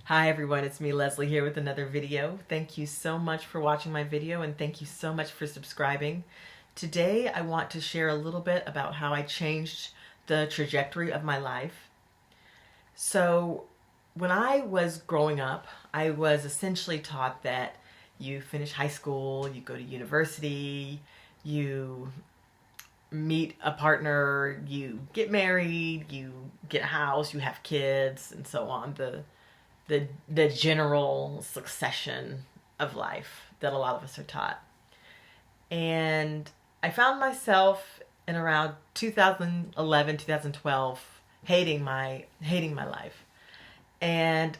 Hi everyone, it's me Leslie here with another video. Thank you so much for watching my video and thank you so much for subscribing. Today I want to share a little bit about how I changed the trajectory of my life. So when I was growing up, I was essentially taught that you finish high school, you go to university, you meet a partner, you get married, you get a house, you have kids, and so on. The general succession of life that a lot of us are taught. And I found myself in around 2011, 2012 hating my life. And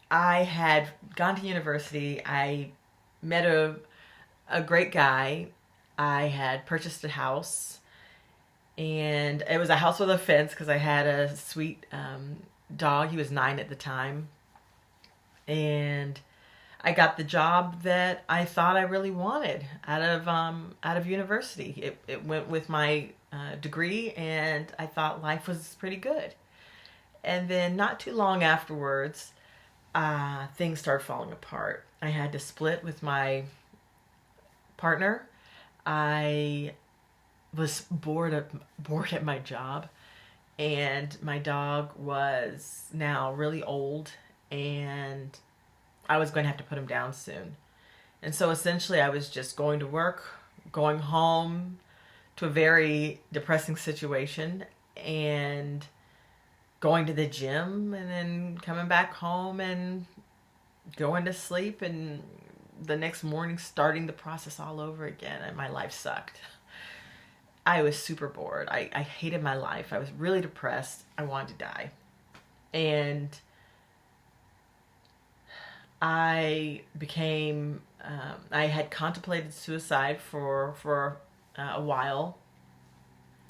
I had gone to university. I met a great guy. I had purchased a house, and it was a house with a fence because I had a sweet dog. He was 9 at the time. And I got the job that I thought I really wanted out of university. It went with my degree, and I thought life was pretty good. And then not too long afterwards, things started falling apart. I had to split with my partner. I was bored at my job, and my dog was now really old, and I was going to have to put him down soon. And so essentially I was just going to work, going home to a very depressing situation, and going to the gym, and then coming back home and going to sleep, and the next morning starting the process all over again, and my life sucked. I was super bored. I hated my life. I was really depressed. I wanted to die. And I had contemplated suicide for a while.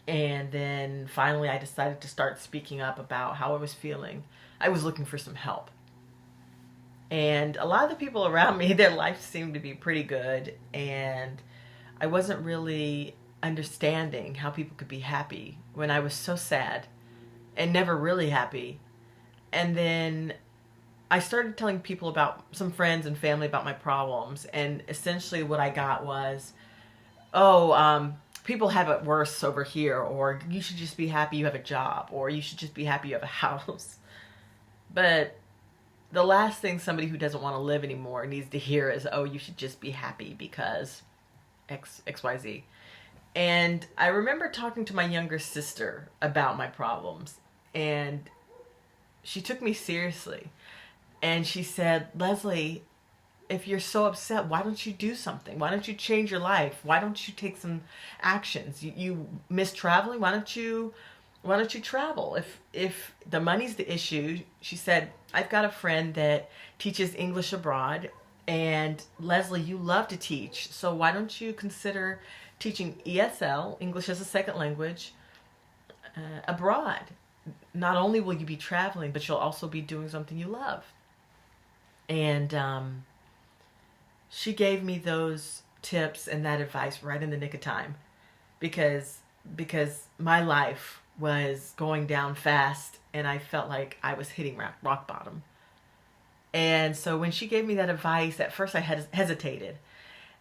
And then finally I decided to start speaking up about how I was feeling. I was looking for some help. And a lot of the people around me, their life seemed to be pretty good. And I wasn't really understanding how people could be happy when I was so sad and never really happy. And then I started telling people, about some friends and family, about my problems, and essentially what I got was, people have it worse over here, or you should just be happy you have a job, or you should just be happy you have a house. But the last thing somebody who doesn't want to live anymore needs to hear is, oh, you should just be happy because XYZ. And I remember talking to my younger sister about my problems, and she took me seriously. And she said, Leslie, if you're so upset, why don't you do something? Why don't you change your life? Why don't you take some actions? You miss traveling? Why don't you travel? If the money's the issue, she said, I've got a friend that teaches English abroad, and Leslie, you love to teach, so why don't you consider teaching ESL, English as a second language, abroad? Not only will you be traveling, but you'll also be doing something you love. And she gave me those tips and that advice right in the nick of time, because my life was going down fast, and I felt like I was hitting rock bottom. And so when she gave me that advice, at first I hesitated,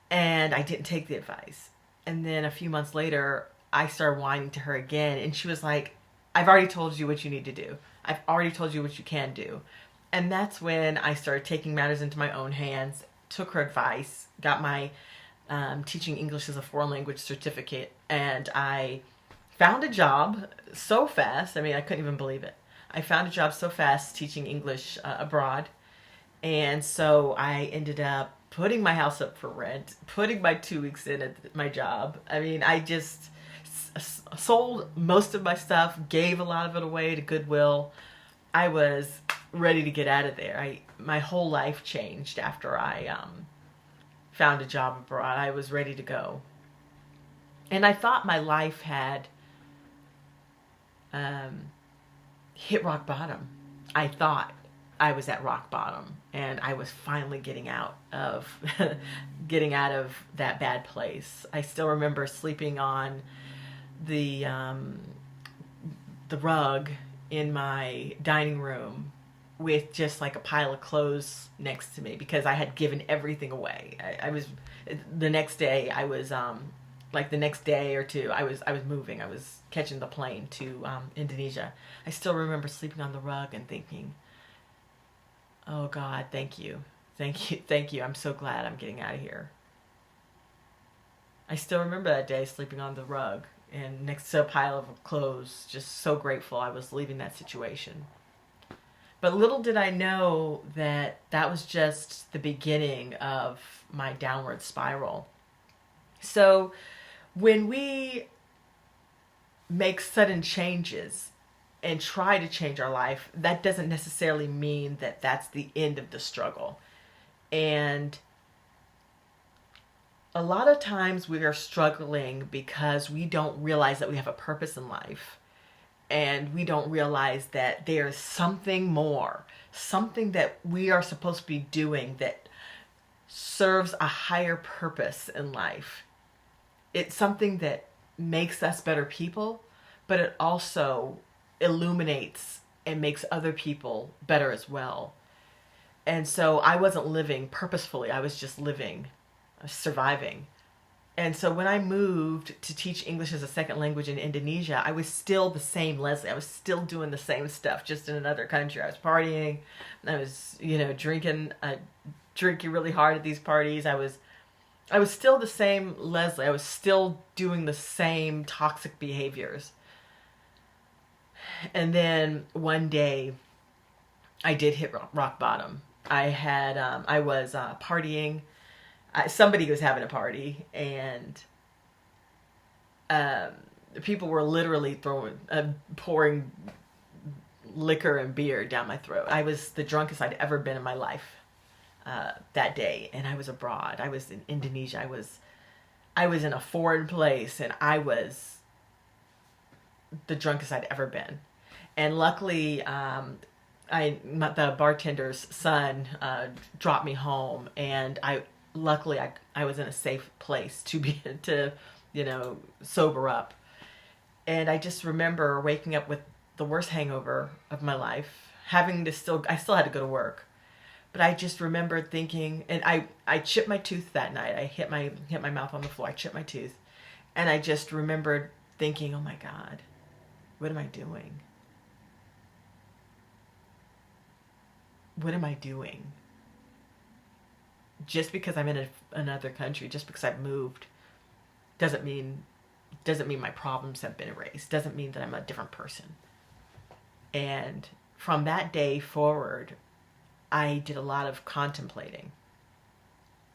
and I didn't take the advice. And then a few months later, I started whining to her again, and she was like, I've already told you what you need to do. I've already told you what you can do. And that's when I started taking matters into my own hands, took her advice, got my teaching English as a foreign language certificate, and I found a job so fast. I mean, I couldn't even believe it. I found a job so fast teaching English abroad. And so I ended up putting my house up for rent, putting my 2 weeks in at my job. I mean, I just sold most of my stuff, gave a lot of it away to Goodwill. I was ready to get out of there. My whole life changed after I found a job abroad. I was ready to go. And I thought my life had hit rock bottom. I thought I was at rock bottom, and I was finally getting out of that bad place. I still remember sleeping on the rug in my dining room with just like a pile of clothes next to me because I had given everything away. I was the next day I was like the next day or two I was moving. I was catching the plane to Indonesia. I still remember sleeping on the rug and thinking, "Oh God, thank you. Thank you. Thank you. I'm so glad I'm getting out of here." I still remember that day sleeping on the rug and next to a pile of clothes, just so grateful I was leaving that situation. But little did I know that that was just the beginning of my downward spiral. So when we make sudden changes and try to change our life, that doesn't necessarily mean that that's the end of the struggle. And a lot of times we are struggling because we don't realize that we have a purpose in life. And we don't realize that there's something more, something that we are supposed to be doing that serves a higher purpose in life. It's something that makes us better people, but it also illuminates and makes other people better as well. And so I wasn't living purposefully. I was just living, surviving. And so when I moved to teach English as a second language in Indonesia, I was still the same Leslie. I was still doing the same stuff, just in another country. I was partying. I was, drinking really hard at these parties. I was still the same Leslie. I was still doing the same toxic behaviors. And then one day, I did hit rock bottom. I was partying. Somebody was having a party, and people were literally pouring liquor and beer down my throat. I was the drunkest I'd ever been in my life that day, and I was abroad. I was in Indonesia. I was in a foreign place, and I was the drunkest I'd ever been. And luckily, the bartender's son dropped me home, and luckily I was in a safe place to sober up. And I just remember waking up with the worst hangover of my life, I still had to go to work. But I just remember thinking, and I chipped my tooth that night. I hit my mouth on the floor. I chipped my tooth. And I just remembered thinking, "Oh my God, what am I doing? What am I doing?" Just because I'm in another country, just because I've moved, doesn't mean my problems have been erased. Doesn't mean that I'm a different person. And from that day forward, I did a lot of contemplating.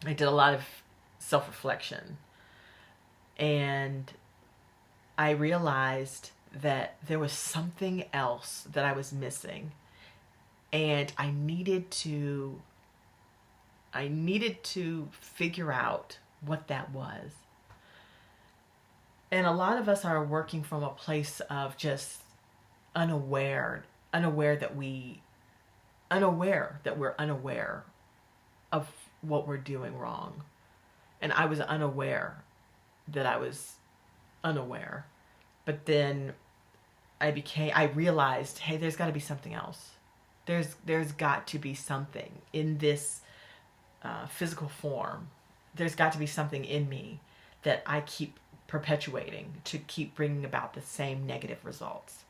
I did a lot of self-reflection. And I realized that there was something else that I was missing. And I needed to figure out what that was. And a lot of us are working from a place of just unaware that we're unaware of what we're doing wrong. And I was unaware that I was unaware. But then I realized, hey, there's got to be something else. There's got to be something in this physical form. There's got to be something in me that I keep perpetuating to keep bringing about the same negative results.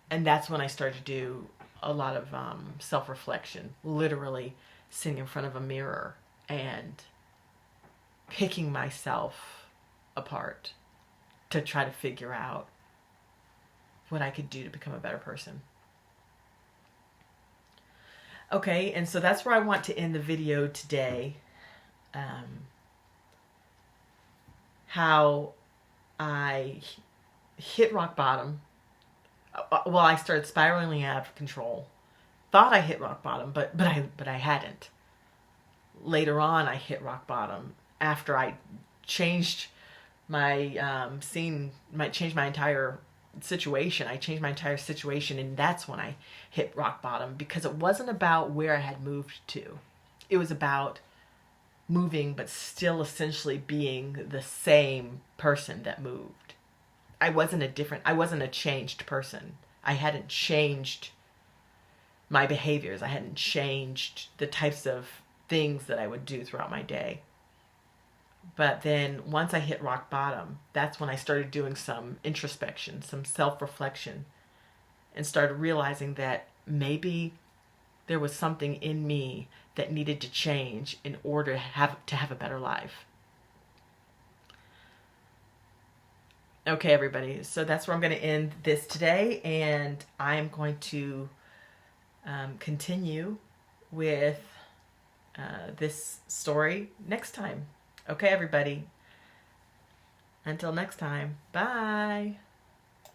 And that's when I started to do a lot of self-reflection, literally sitting in front of a mirror and picking myself apart to try to figure out what I could do to become a better person. Okay, and so that's where I want to end the video today. How I hit rock bottom. Well, I started spiraling out of control. Thought I hit rock bottom, but I hadn't. Later on, I hit rock bottom after I changed my changed my entire situation. I changed my entire situation, and that's when I hit rock bottom, because it wasn't about where I had moved to. It was about moving, but still essentially being the same person that moved. I wasn't a changed person. I hadn't changed my behaviors. I hadn't changed the types of things that I would do throughout my day. But then once I hit rock bottom, that's when I started doing some introspection, some self-reflection, and started realizing that maybe there was something in me that needed to change in order to have a better life. Okay, everybody. So that's where I'm going to end this today, and I'm going to continue with this story next time. Okay, everybody. Until next time. Bye.